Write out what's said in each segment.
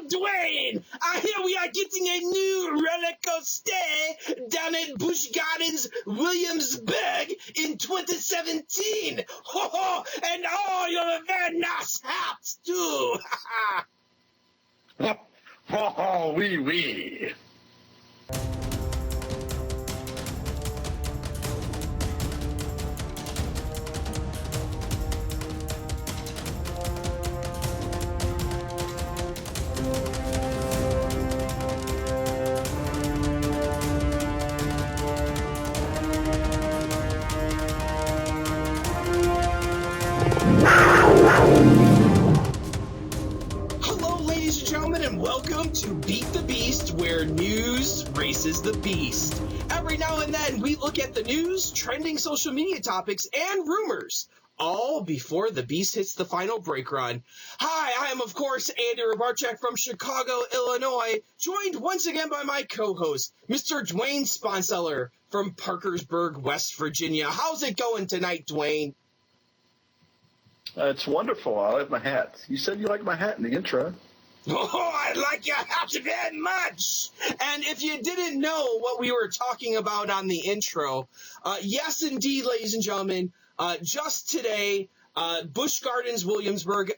and Dwain. I hear we are getting a new roller coaster down at Busch Gardens Williamsburg in 2017. Ho ho! And you're a very nice house too. Oh, oui, oui. Hello, ladies and gentlemen, and welcome to Beat the Beast, where news races the beast. Every now and then, we look at the news, trending social media topics, and rumors, all before the beast hits the final brake run. Hi, I am, of course, Andy Rabarchak from Chicago, Illinois, joined once again by my co-host, Mr. Dwain Sponseller from Parkersburg, West Virginia. How's it going tonight, Dwain? It's wonderful. I like my hat. You said you liked my hat in the intro. Oh, I like your hat very much. And if you didn't know what we were talking about on the intro, yes, indeed, ladies and gentlemen, just today, Busch Gardens Williamsburg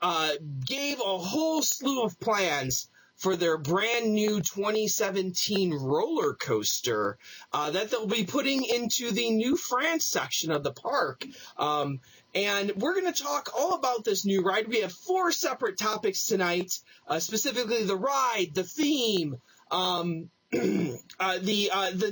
gave a whole slew of plans for their brand new 2017 roller coaster that they'll be putting into the New France section of the park. And we're going to talk all about this new ride. We have 4 separate topics tonight, specifically the ride, the theme, the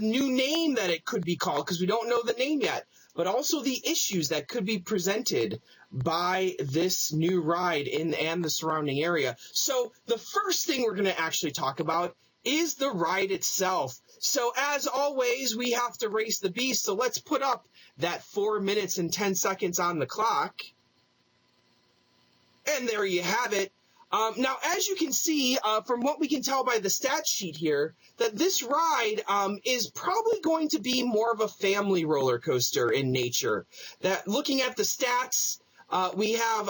new name that it could be called, because we don't know the name yet, but also the issues that could be presented by this new ride and the surrounding area. So the first thing we're going to actually talk about is the ride itself. So as always, we have to race the beast. So let's put up that 4 minutes and 10 seconds on the clock. And there you have it. Now, as you can see, from what we can tell by the stat sheet here, that this ride is probably going to be more of a family roller coaster in nature. That looking at the stats, we have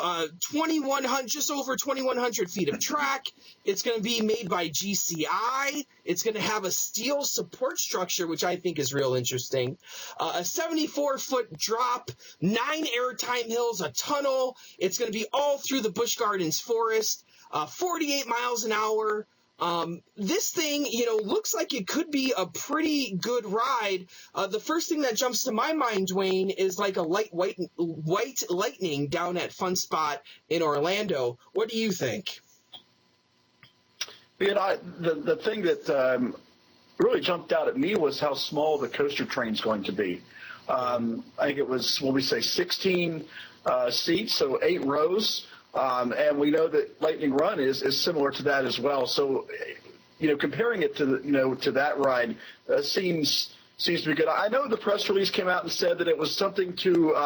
just over 2,100 feet of track. It's going to be made by GCI. It's going to have a steel support structure, which I think is real interesting. A 74-foot drop, 9 airtime hills, a tunnel. It's going to be all through the Busch Gardens forest, 48 miles an hour. This thing, looks like it could be a pretty good ride. The first thing that jumps to my mind, Dwayne, is like a white lightning down at Fun Spot in Orlando. What do you think? The thing that really jumped out at me was how small the coaster train's going to be. I think it was, 16 seats, so 8 rows. And we know that Lightning Run is similar to that as well. So, comparing it to to that ride seems to be good. I know the press release came out and said that it was something to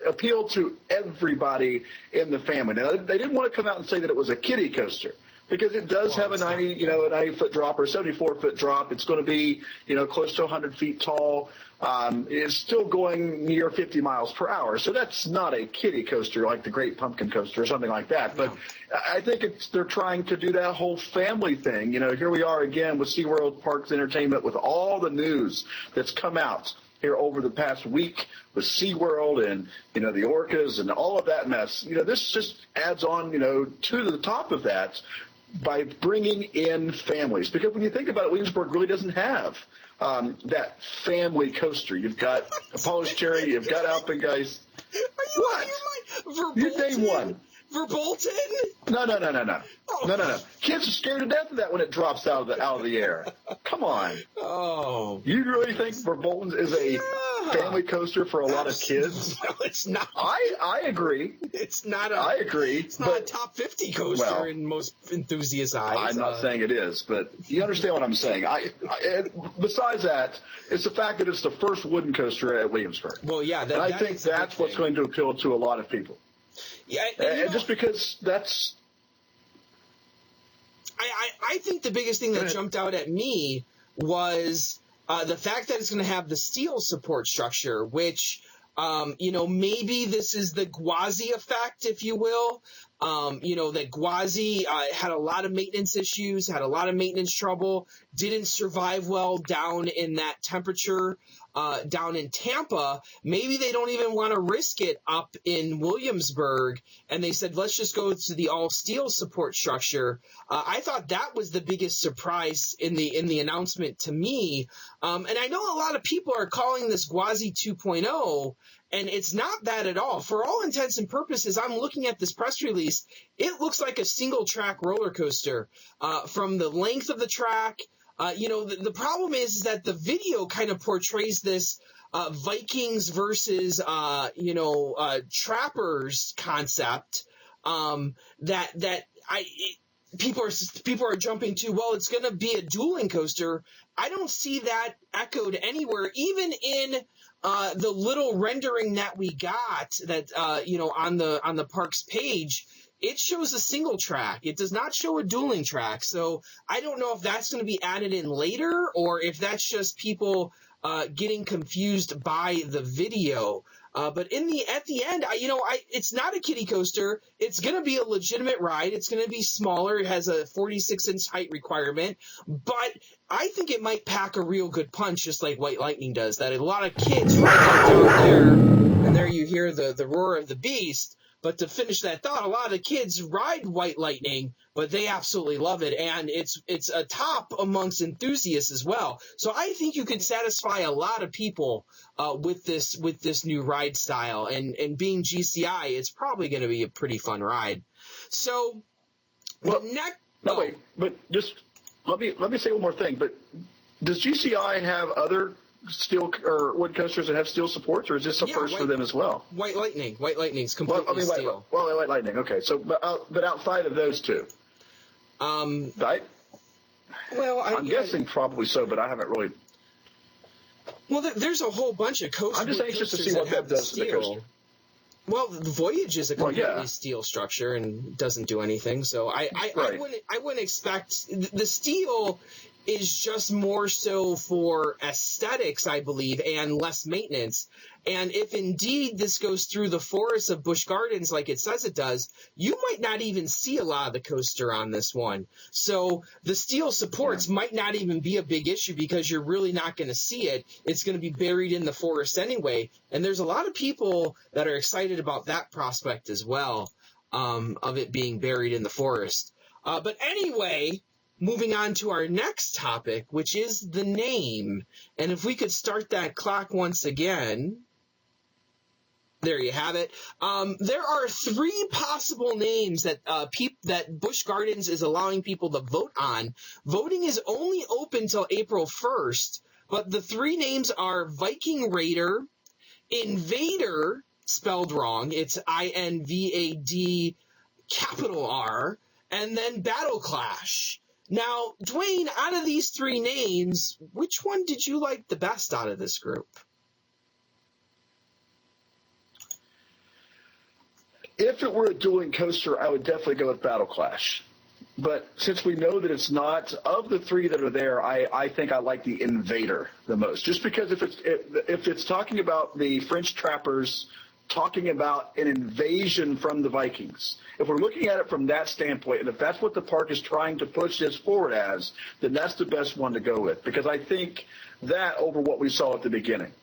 appeal to everybody in the family. Now, they didn't want to come out and say that it was a kiddie coaster, because it does have a 90-foot drop or a 74-foot drop. It's going to be, close to 100 feet tall. It's still going near 50 miles per hour. So that's not a kiddie coaster like the Great Pumpkin Coaster or something like that. But I think they're trying to do that whole family thing. Here we are again with SeaWorld Parks Entertainment with all the news that's come out here over the past week with SeaWorld and, the orcas and all of that mess. This just adds on, to the top of that by bringing in families. Because when you think about it, Williamsburg really doesn't have that family coaster. You've got Apollo's Cherry, you've got Alpengeist. You name one. Verbolten? No. No. Kids are scared to death of that when it drops out of the air. Come on. Oh. You really think Verbolten is a family coaster for a lot of kids? No, it's not. I agree. It's not I agree. It's not a top 50 coaster in most enthusiasts' eyes. I'm not saying it is, but you understand what I'm saying. Besides that, it's the fact that it's the first wooden coaster at Williamsburg. Well, yeah. And I think that's what's going to appeal to a lot of people. Yeah, and just because that's... I think the biggest thing that jumped out at me was the fact that it's going to have the steel support structure, which, maybe this is the Gwazi effect, if you will. that Gwazi had a lot of maintenance issues, had a lot of maintenance trouble, didn't survive well down in that temperature down in Tampa. Maybe they don't even want to risk it up in Williamsburg, and they said, let's just go to the all-steel support structure. I thought that was the biggest surprise in the announcement to me. And I know a lot of people are calling this Gwazi 2.0, and it's not that at all. For all intents and purposes, I'm looking at this press release. It looks like a single-track roller coaster from the length of the track. The problem is that the video kind of portrays this Vikings versus, trappers concept people are jumping to, well, it's going to be a dueling coaster. I don't see that echoed anywhere, even in the little rendering that we got that on the park's page. It shows a single track. It does not show a dueling track. So I don't know if that's going to be added in later or if that's just people getting confused by the video. But at the end, it's not a kiddie coaster. It's going to be a legitimate ride. It's going to be smaller. It has a 46-inch height requirement. But I think it might pack a real good punch, just like White Lightning does. That a lot of kids ride down there, and there you hear the roar of the beast. But to finish that thought, a lot of kids ride White Lightning, but they absolutely love it, and it's a top amongst enthusiasts as well. So I think you can satisfy a lot of people with this new ride style, and being GCI, it's probably going to be a pretty fun ride. So, but just let me say one more thing. But does GCI have other steel or wood coasters that have steel supports, or is this a first for them as well? White Lightning's completely steel. White Lightning. Okay, so but outside of those two, right? Well, I'm guessing probably so, but I haven't really. Well, there's a whole bunch of coasters. I'm just anxious to see what that does to the coaster. Well, the Voyage is a completely steel structure and doesn't do anything. So I wouldn't expect the steel is just more so for aesthetics, I believe, and less maintenance. And if indeed this goes through the forest of Busch Gardens like it says it does, you might not even see a lot of the coaster on this one. So the steel supports might not even be a big issue because you're really not going to see it. It's going to be buried in the forest anyway. And there's a lot of people that are excited about that prospect as well, of it being buried in the forest. But anyway, moving on to our next topic, which is the name. And if we could start that clock once again. There you have it. There are 3 possible names that that Busch Gardens is allowing people to vote on. Voting is only open till April 1st, but the 3 names are Viking Raider, Invader, spelled wrong, it's INVAD capital R, and then Battle Clash. Now, Dwayne, out of these 3 names, which one did you like the best out of this group? If it were a dueling coaster, I would definitely go with Battle Clash. But since we know that it's not, of the 3 that are there, I think I like the Invader the most. Just because if it's talking about the French trappers talking about an invasion from the Vikings, if we're looking at it from that standpoint, and if that's what the park is trying to push this forward as, then that's the best one to go with. Because I think that over what we saw at the beginning.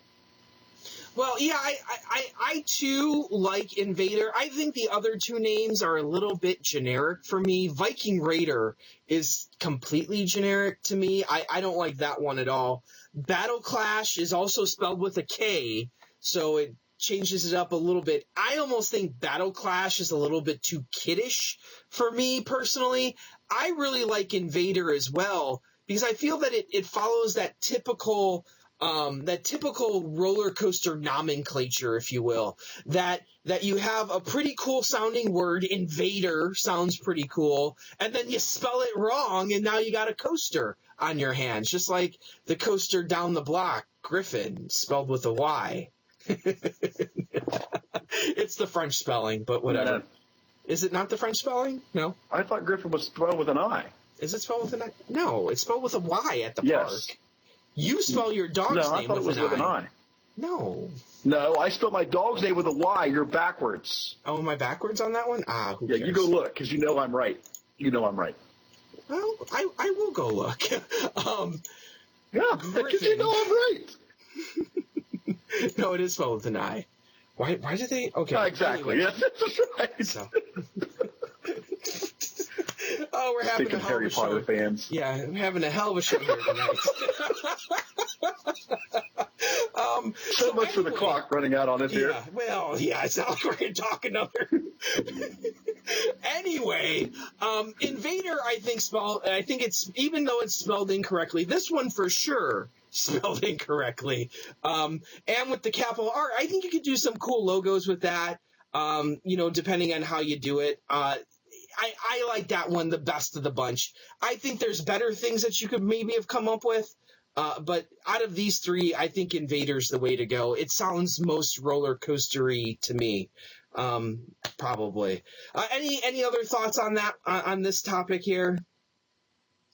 Well, yeah, I too like Invader. I think the other 2 names are a little bit generic for me. Viking Raider is completely generic to me. I don't like that one at all. Battle Clash is also spelled with a K, so it changes it up a little bit. I almost think Battle Clash is a little bit too kiddish for me personally. I really like Invader as well because I feel that it follows that typical roller coaster nomenclature, if you will, that you have a pretty cool sounding word, Invader sounds pretty cool, and then you spell it wrong, and now you got a coaster on your hands, just like the coaster down the block, Griffin, spelled with a Y. It's the French spelling, but whatever. No. Is it not the French spelling? No? I thought Griffin was spelled with an I. Is it spelled with an I? No, it's spelled with a Y at the Yes. park. You spell your dog's name with an I. No. No, I spelled my dog's name with a Y. You're backwards. Oh, am I backwards on that one? Who cares? You go look, because you know I'm right. You know I'm right. Well, I will go look. Because you know I'm right. No, it is spelled with an I. Why did they? Okay. Exactly. Anyway. Yes, that's right. So. Oh, we're having a hell of a show. Harry Potter fans. Yeah, we're having a hell of a show here tonight. So much for the clock running out on us here. Well, it's not like we're going to talk another. Anyway, Invader, I think it's, even though it's spelled incorrectly, this one for sure spelled incorrectly. And with the capital R, I think you could do some cool logos with that, depending on how you do it. I like that one the best of the bunch. I think there's better things that you could maybe have come up with. But out of these three, I think Invader's the way to go. It sounds most roller coastery to me, probably. Any other thoughts on that on this topic here?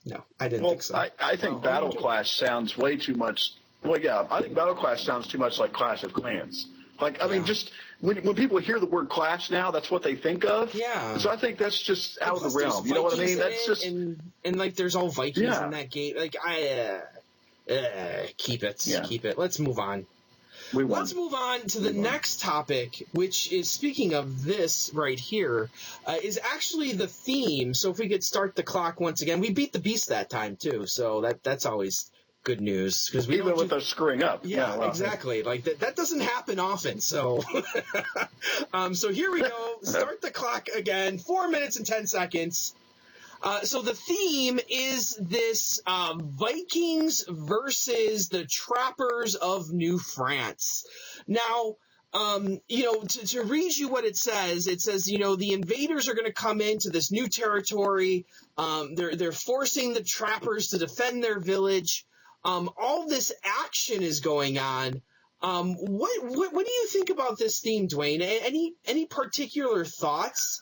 No, I didn't think so. I think Battle Clash sounds way too much. Well, yeah, I think Battle Clash sounds too much like Clash of Clans. Like, I mean, just when people hear the word Clash now, that's what they think of. Yeah. So I think that's just out of the realm. You know what I mean? That's just and like there's all Vikings in that game. Like keep it. Yeah. Keep it. Let's move on. Let's move on to the next topic, which is, speaking of this right here, is actually the theme. So if we could start the clock once again. We beat the beast that time, too, so that's always good news. Cause even with us screwing up. Yeah, exactly. Like that doesn't happen often. So so here we go. Start the clock again. 4 minutes and 10 seconds. So the theme is this Vikings versus the Trappers of New France. Now, to read you what it says, the invaders are going to come into this new territory. They're forcing the Trappers to defend their village. All this action is going on. What do you think about this theme, Dwayne? Any particular thoughts?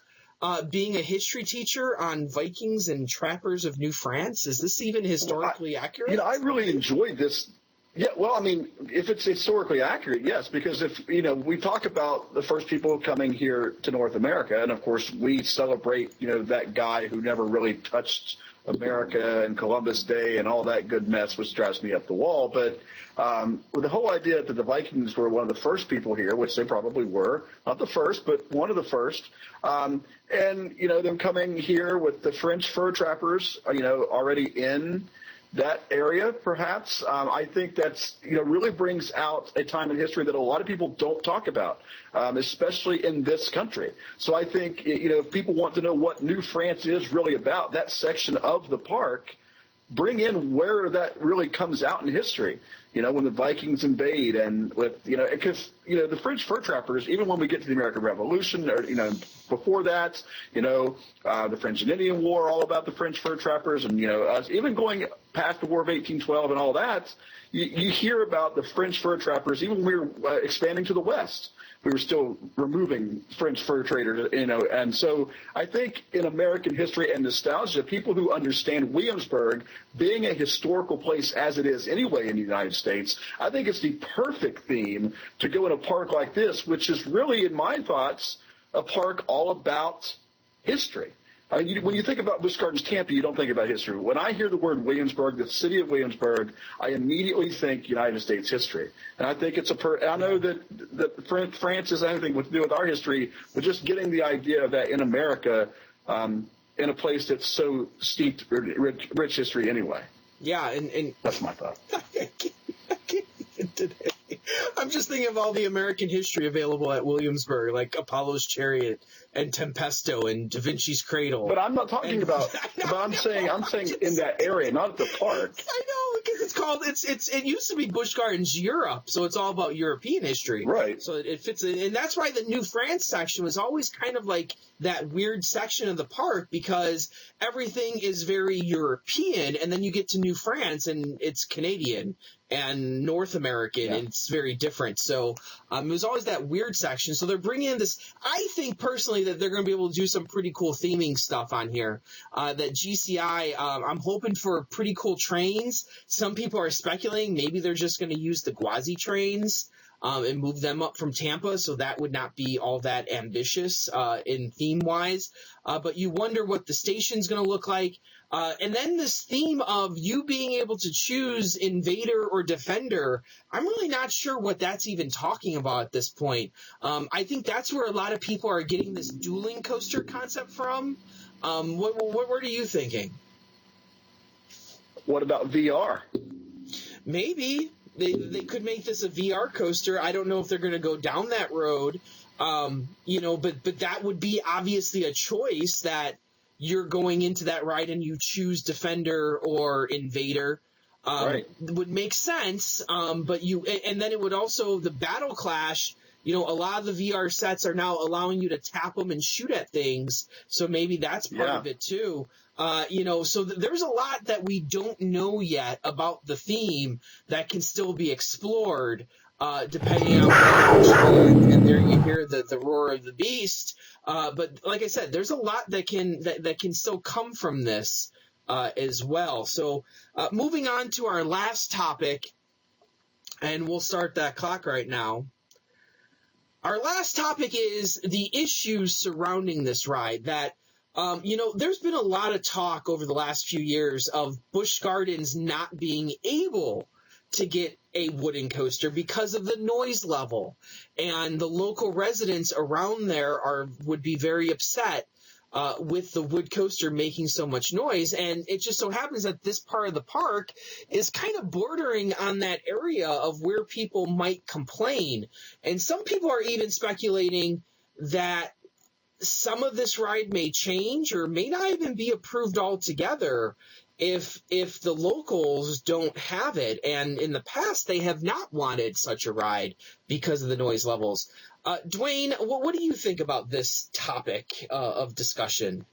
Being a history teacher on Vikings and Trappers of New France, is this even historically accurate? I really enjoyed this. Yeah, well, I mean, if it's historically accurate, yes, because if, we talk about the first people coming here to North America, and of course we celebrate, that guy who never really touched America and Columbus Day and all that good mess, which drives me up the wall. But with the whole idea that the Vikings were one of the first people here, which they probably were, not the first, but one of the first, and, them coming here with the French fur trappers, already in that area, perhaps, I think that's, really brings out a time in history that a lot of people don't talk about, especially in this country. So I think, if people want to know what New France is really about, that section of the park, bring in where that really comes out in history. When the Vikings invade and with, because, the French fur trappers, even when we get to the American Revolution or, before that, the French and Indian War, all about the French fur trappers and, us even going past the War of 1812 and all that, you hear about the French fur trappers, even when we were expanding to the West. We were still removing French fur traders, and so I think in American history and nostalgia, people who understand Williamsburg being a historical place as it is anyway in the United States, I think it's the perfect theme to go in a park like this, which is really, in my thoughts, a park all about history. I mean, when you think about Busch Gardens, Tampa, you don't think about history. When I hear the word Williamsburg, the city of Williamsburg, I immediately think United States history. And I think it's I know that France has anything to do with our history, but just getting the idea of that in America, in a place that's so steeped rich history anyway. Yeah, and that's my thought. I can't even today. I'm just thinking of all the American history available at Williamsburg, like Apollo's Chariot and Tempesto and Da Vinci's Cradle. But I'm not talking about. But I'm saying in that area, not at the park. I know, because it's called. It used to be Busch Gardens Europe, so it's all about European history. Right. So it fits in, and that's why the New France section was always kind of like that weird section of the park, because everything is very European, and then you get to New France and it's Canadian and North American, and it's very different. So it was always that weird section. So they're bringing in this. I think personally that they're going to be able to do some pretty cool theming stuff on here. That GCI, I'm hoping for pretty cool trains. Some people are speculating maybe they're just going to use the Gwazi trains. and move them up from Tampa, so that would not be all that ambitious in theme-wise. But you wonder what the station's going to look like. And then this theme of you being able to choose Invader or Defender, I'm really not sure what that's even talking about at this point. I think that's where a lot of people are getting this dueling coaster concept from. What are you thinking? What about VR? Maybe. They could make this a VR coaster. I don't know if they're going to go down that road, but that would be obviously a choice that you're going into that ride and you choose Defender or Invader. Right. Would make sense, and then it would also, the Battle Clash, a lot of the VR sets are now allowing you to tap them and shoot at things, so maybe that's part of it too. So there's a lot that we don't know yet about the theme that can still be explored, depending on what and there you hear the roar of the beast. But like I said, there's a lot that can still come from this as well. So moving on to our last topic, and we'll start that clock right now. Our last topic is the issues surrounding this ride that there's been a lot of talk over the last few years of Busch Gardens not being able to get a wooden coaster because of the noise level. And the local residents around there would be very upset with the wood coaster making so much noise. And it just so happens that this part of the park is kind of bordering on that area of where people might complain. And some people are even speculating that some of this ride may change or may not even be approved altogether if the locals don't have it. And in the past, they have not wanted such a ride because of the noise levels. Dwayne, what do you think about this topic of discussion?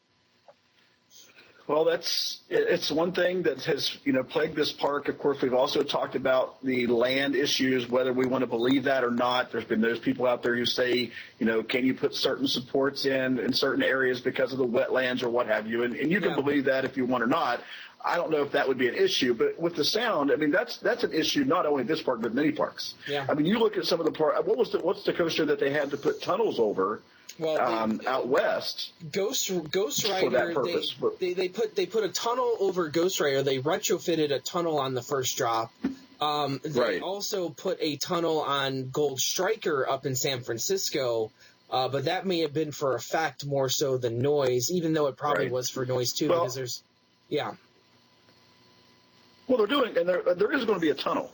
Well, it's one thing that has plagued this park. Of course, we've also talked about the land issues, whether we want to believe that or not. There's been those people out there who say, can you put certain supports in certain areas because of the wetlands or what have you? And you can believe that if you want or not. I don't know if that would be an issue, but with the sound, I mean, that's an issue not only this park but many parks. Yeah. I mean, you look at some of the parks. What's the coaster that they had to put tunnels over? Well, out west, Ghost Rider, they put a tunnel over Ghost Rider. They retrofitted a tunnel on the first drop. They also put a tunnel on Gold Striker up in San Francisco, but that may have been for effect more so than noise, even though it probably was for noise too, because there's, Well, they're doing, and there is going to be a tunnel.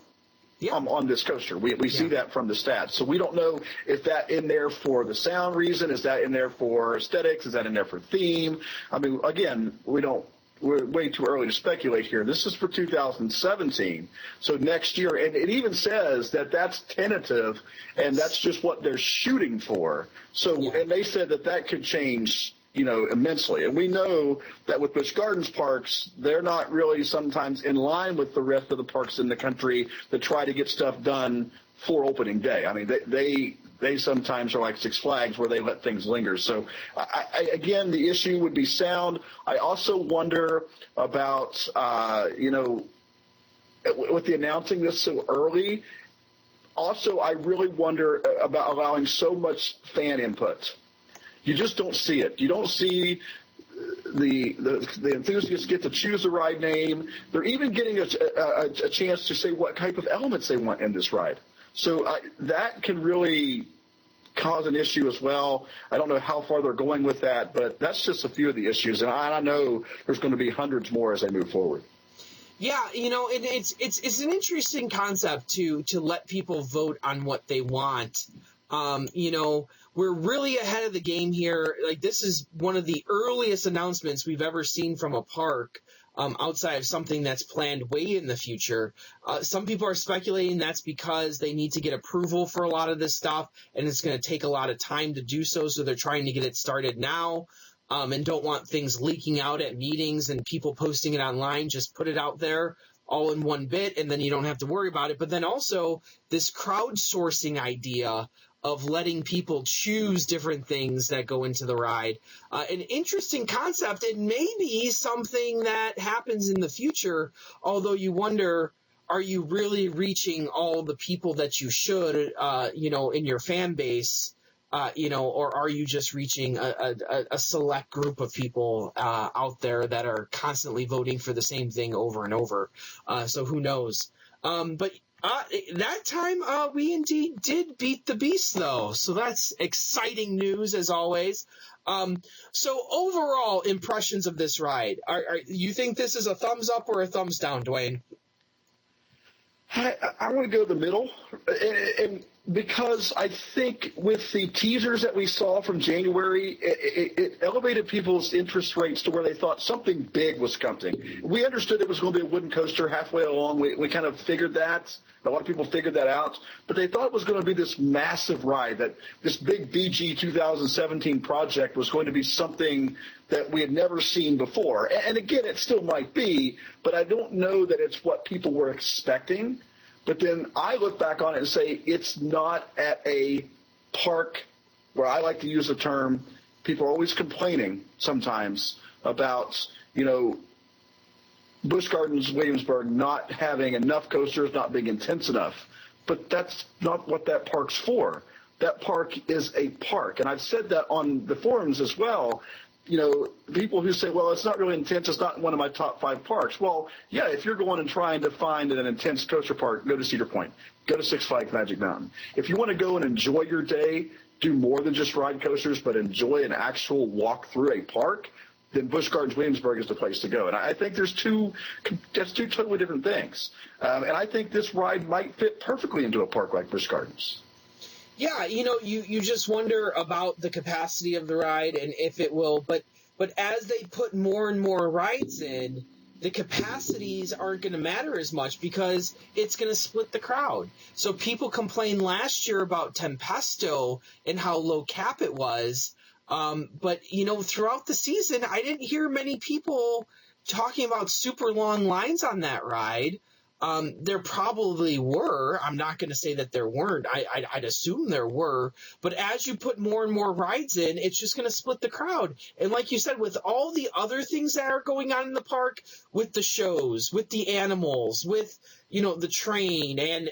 On this coaster. We see that from the stats. So we don't know if that in there for the sound reason, is that in there for aesthetics, is that in there for theme? I mean, again, we're way too early to speculate here. This is for 2017. So next year, and it even says that that's tentative and that's just what they're shooting for. So, and they said that could change immensely. And we know that with Busch Gardens parks, they're not really sometimes in line with the rest of the parks in the country that try to get stuff done for opening day. I mean, they sometimes are like Six Flags where they let things linger. So, again, the issue would be sound. I also wonder about, with the announcing this so early, also I really wonder about allowing so much fan input. You just don't see it. You don't see the enthusiasts get to choose a ride name. They're even getting a chance to say what type of elements they want in this ride. So that can really cause an issue as well. I don't know how far they're going with that, but that's just a few of the issues. And I know there's going to be hundreds more as they move forward. Yeah, it's an interesting concept to let people vote on what they want. We're really ahead of the game here. Like, this is one of the earliest announcements we've ever seen from a park outside of something that's planned way in the future. Some people are speculating that's because they need to get approval for a lot of this stuff, and it's going to take a lot of time to do so, so they're trying to get it started now and don't want things leaking out at meetings and people posting it online. Just put it out there all in one bit, and then you don't have to worry about it. But then also this crowdsourcing idea of letting people choose different things that go into the ride. An interesting concept. It may be something that happens in the future, although you wonder, are you really reaching all the people that you should, in your fan base, or are you just reaching a select group of people out there that are constantly voting for the same thing over and over? So who knows? But that time we indeed did beat the beast, though. So that's exciting news as always. So overall impressions of this ride, are you think this is a thumbs up or a thumbs down, Dwayne? I want to go the middle, and because I think with the teasers that we saw from January, it elevated people's interest rates to where they thought something big was coming. We understood it was going to be a wooden coaster halfway along. We kind of figured that. A lot of people figured that out. But they thought it was going to be this massive ride, that this big BG 2017 project was going to be something that we had never seen before. And again, it still might be, but I don't know that it's what people were expecting. But then I look back on it and say it's not at a park where I like to use the term, people are always complaining sometimes about, Busch Gardens Williamsburg not having enough coasters, not being intense enough. But that's not what that park's for. That park is a park. And I've said that on the forums as well. People who say, well, it's not really intense, it's not one of my top 5 parks. Well, yeah, if you're going and trying to find an intense coaster park, go to Cedar Point. Go to Six Flags Magic Mountain. If you want to go and enjoy your day, do more than just ride coasters, but enjoy an actual walk through a park, then Busch Gardens Williamsburg is the place to go. And I think that's two totally different things. And I think this ride might fit perfectly into a park like Busch Gardens. Yeah, you just wonder about the capacity of the ride and if it will. But as they put more and more rides in, the capacities aren't going to matter as much because it's going to split the crowd. So people complained last year about Tempesto and how low cap it was. But throughout the season, I didn't hear many people talking about super long lines on that ride. There probably were. I'm not going to say that there weren't. I'd assume there were. But as you put more and more rides in, it's just going to split the crowd. And like you said, with all the other things that are going on in the park, with the shows, with the animals, with, the train and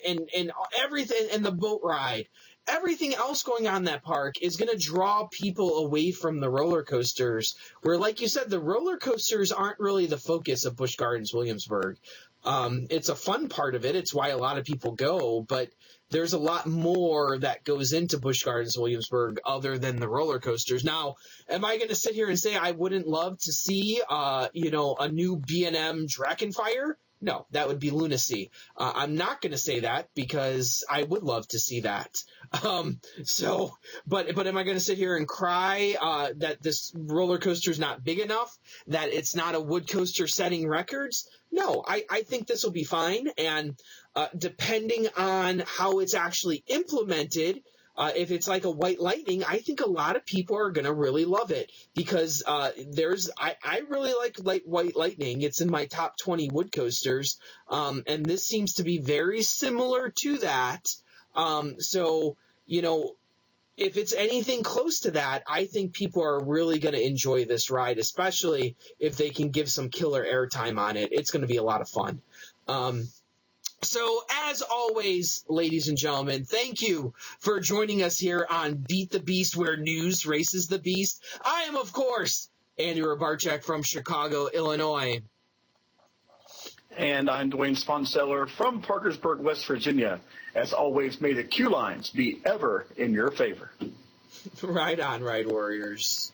everything, and the boat ride, everything else going on in that park is going to draw people away from the roller coasters, where, like you said, the roller coasters aren't really the focus of Busch Gardens Williamsburg. It's a fun part of it. It's why a lot of people go, but there's a lot more that goes into Busch Gardens Williamsburg other than the roller coasters. Now, am I going to sit here and say I wouldn't love to see, a new B&M Dragonfire? No, that would be lunacy. I'm not going to say that because I would love to see that. But am I going to sit here and cry that this roller coaster is not big enough, that it's not a wood coaster setting records? No, I think this will be fine. And depending on how it's actually implemented, if it's like a White Lightning, I think a lot of people are going to really love it because I really like White Lightning. It's in my top 20 wood coasters, and this seems to be very similar to that. If it's anything close to that, I think people are really going to enjoy this ride, especially if they can give some killer airtime on it. It's going to be a lot of fun. So, as always, ladies and gentlemen, thank you for joining us here on Beat the Beast, where news races the beast. I am, of course, Andy Rabarchak from Chicago, Illinois. And I'm Dwayne Sponseller from Parkersburg, West Virginia. As always, may the Q lines be ever in your favor. Right on, Ride Warriors.